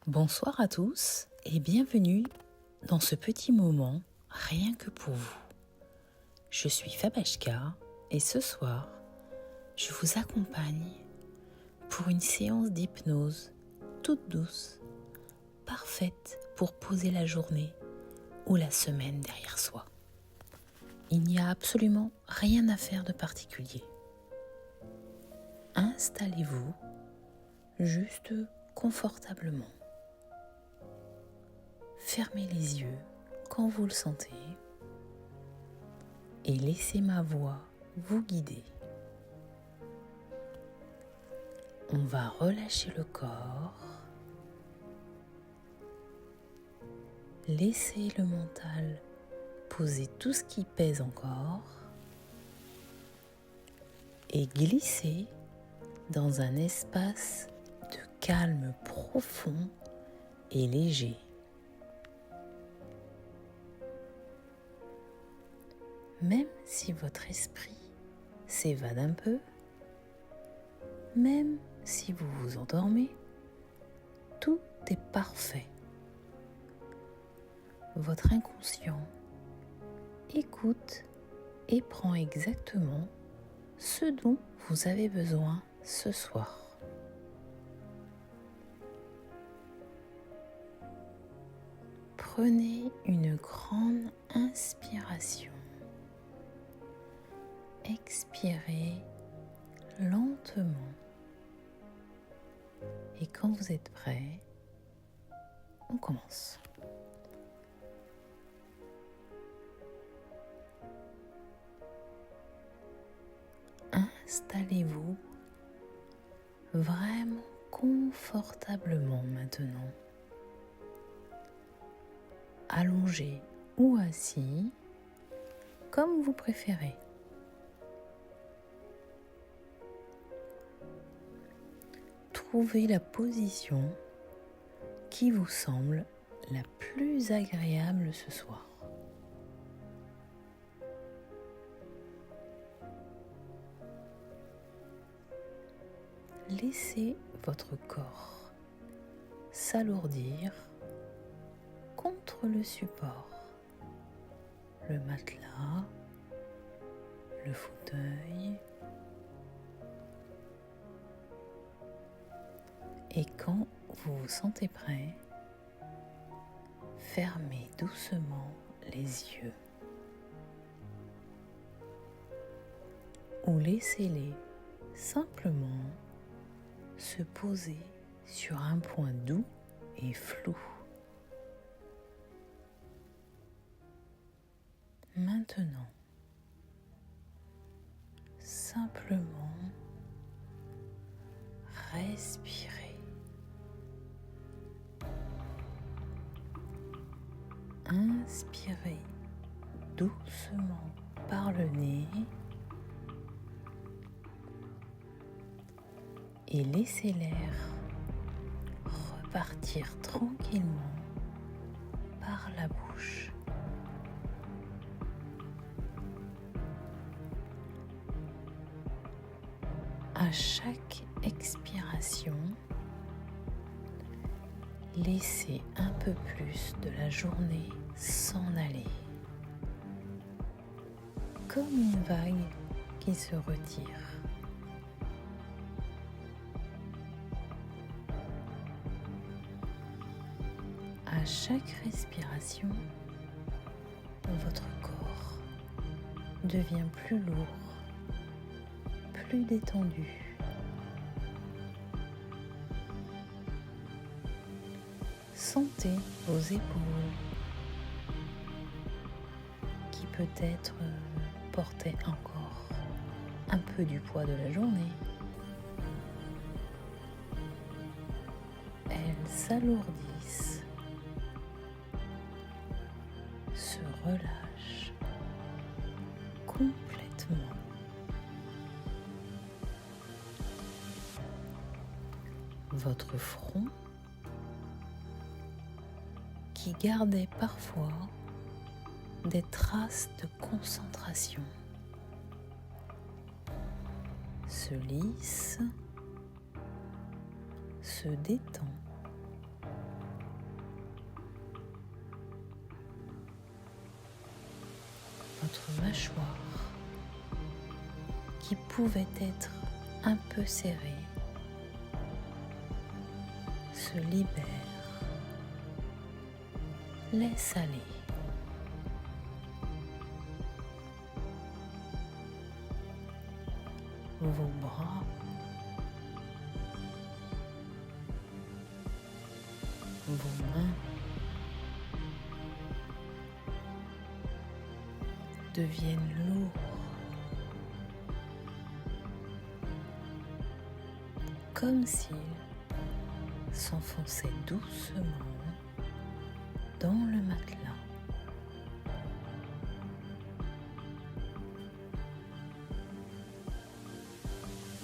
Bonsoir à tous et bienvenue dans ce petit moment rien que pour vous. Je suis Fabashka et ce soir, je vous accompagne pour une séance d'hypnose toute douce, parfaite pour poser la journée ou la semaine derrière soi. Il n'y a absolument rien à faire de particulier. Installez-vous juste confortablement. Fermez les yeux quand vous le sentez et laissez ma voix vous guider. On va relâcher le corps, laisser le mental poser tout ce qui pèse encore et glisser dans un espace de calme profond et léger. Même si votre esprit s'évade un peu, même si vous vous endormez, tout est parfait. Votre inconscient écoute et prend exactement ce dont vous avez besoin ce soir. Prenez une grande inspiration. Expirez lentement. Et quand vous êtes prêt, on commence. Installez-vous vraiment confortablement maintenant. Allongé ou assis, comme vous préférez. Trouvez la position qui vous semble la plus agréable ce soir. Laissez votre corps s'alourdir contre le support, le matelas, le fauteuil. Et quand vous vous sentez prêt, fermez doucement les yeux ou laissez-les simplement se poser sur un point doux et flou. Maintenant, simplement respirez. Inspirez doucement par le nez et laissez l'air repartir tranquillement par la bouche. À chaque expiration, laissez un peu plus de la journée s'en aller, comme une vague qui se retire. À chaque respiration, votre corps devient plus lourd, plus détendu. Sentez vos épaules qui peut-être portaient encore un peu du poids de la journée. Elles s'alourdissent, se relâchent complètement. Votre front, qui gardait parfois des traces de concentration, se lisse, se détend votre mâchoire qui pouvait être un peu serrée se libère. Laisse aller. Vos bras, vos mains deviennent lourds, comme s'ils s'enfonçaient doucement dans le matelas.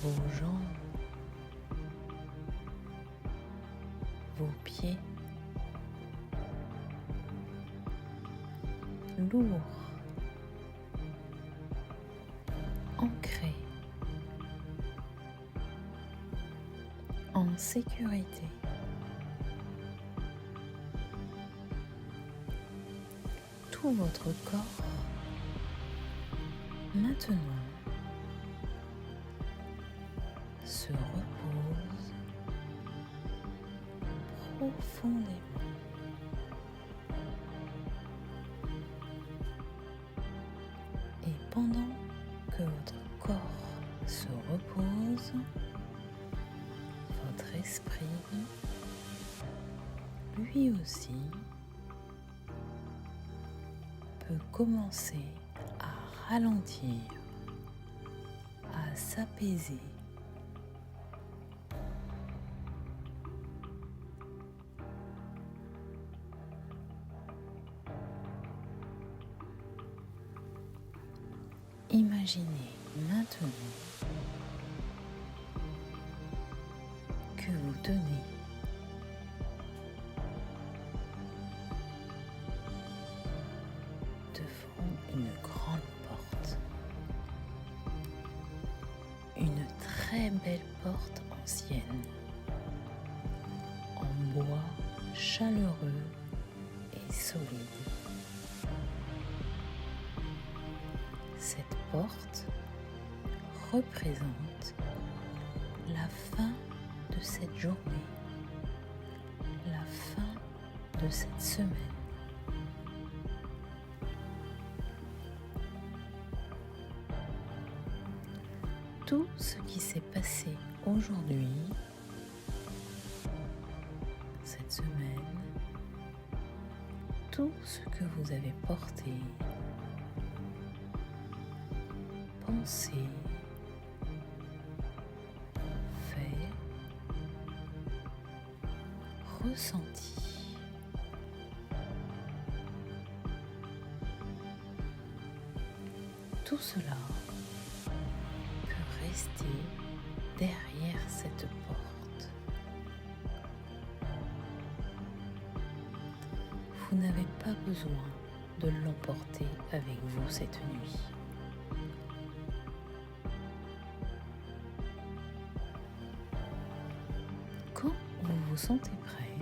Vos jambes, vos pieds, lourds, ancrés, en sécurité. Tout votre corps maintenant se repose profondément. Et pendant que votre corps se repose, votre esprit, lui aussi, peut commencer à ralentir, à s'apaiser. Imaginez maintenant que vous tenez devant une grande porte, une très belle porte ancienne, en bois chaleureux et solide. Cette porte représente la fin de cette journée, la fin de cette semaine. Tout ce qui s'est passé aujourd'hui, cette semaine, tout ce que vous avez porté, pensé, fait, ressenti, tout cela peut rester derrière cette porte. Vous n'avez pas besoin de l'emporter avec vous cette nuit. Quand vous vous sentez prêt,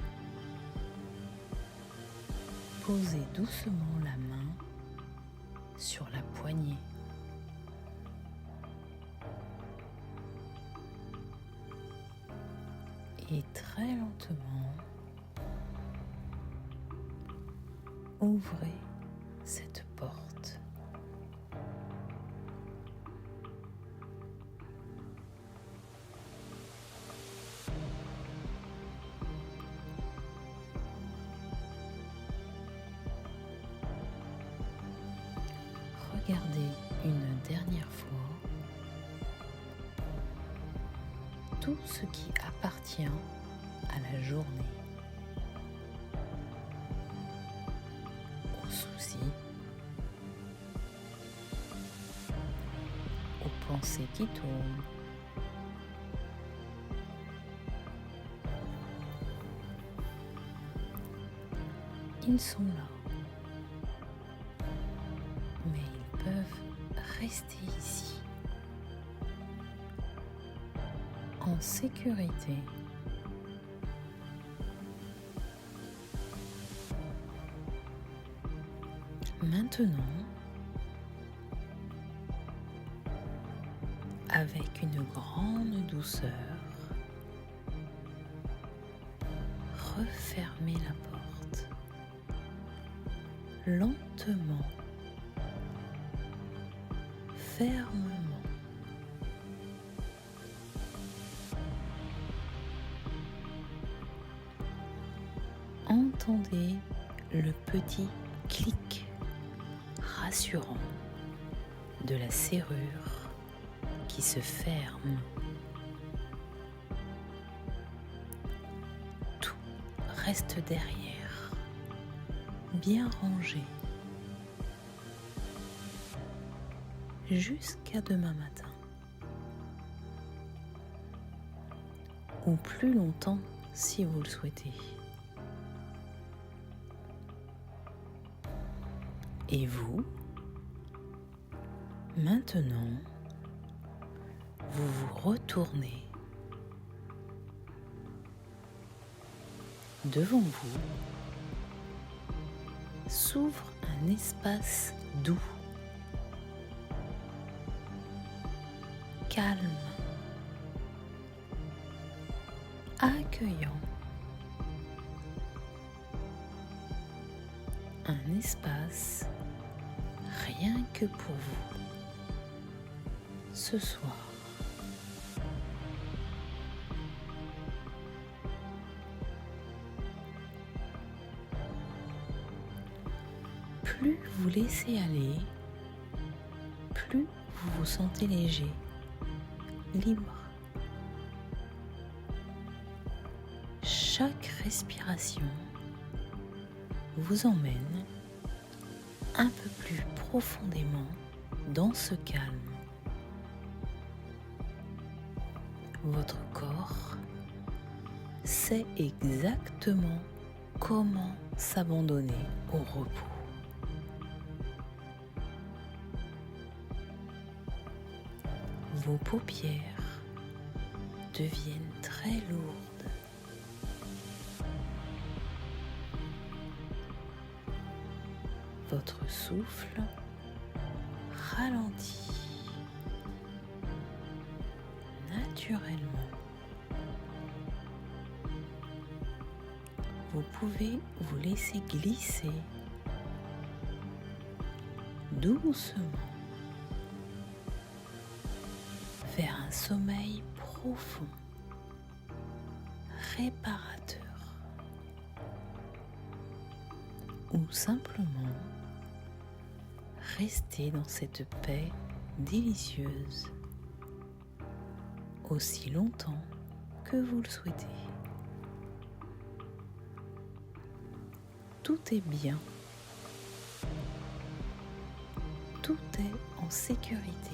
posez doucement la main sur la poignée. Et très lentement, ouvrez cette porte. Regardez une dernière fois tout ce qui appartient à la journée, aux soucis, aux pensées qui tournent, ils sont là, mais ils peuvent rester ici, en sécurité. Maintenant, grande douceur, refermez la porte lentement, fermement. Entendez le petit clic rassurant de la serrure qui se ferme. Tout reste derrière, bien rangé, jusqu'à demain matin, ou plus longtemps si vous le souhaitez. Et vous, maintenant, vous vous retournez. Devant vous s'ouvre un espace doux, calme, accueillant. Un espace rien que pour vous ce soir. Plus vous laissez aller, plus vous vous sentez léger, libre. Chaque respiration vous emmène un peu plus profondément dans ce calme. Votre corps sait exactement comment s'abandonner au repos. Vos paupières deviennent très lourdes. Votre souffle ralentit naturellement. Vous pouvez vous laisser glisser doucement vers un sommeil profond, réparateur, ou simplement rester dans cette paix délicieuse aussi longtemps que vous le souhaitez. Tout est bien. Tout est en sécurité.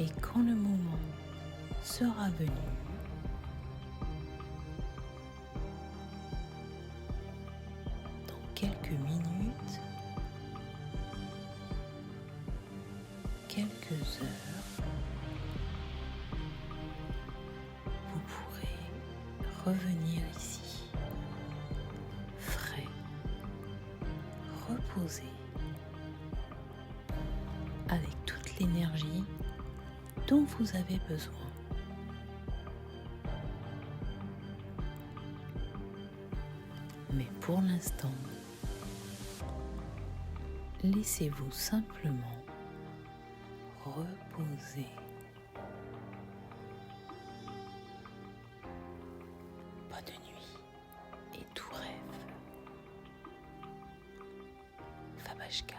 Et quand le moment sera venu, dans quelques minutes, quelques heures, vous pourrez revenir ici, frais, reposé, avec toute l'énergie dont vous avez besoin. Mais pour l'instant, laissez-vous simplement reposer. Bonne nuit et tout rêve. Fabashka.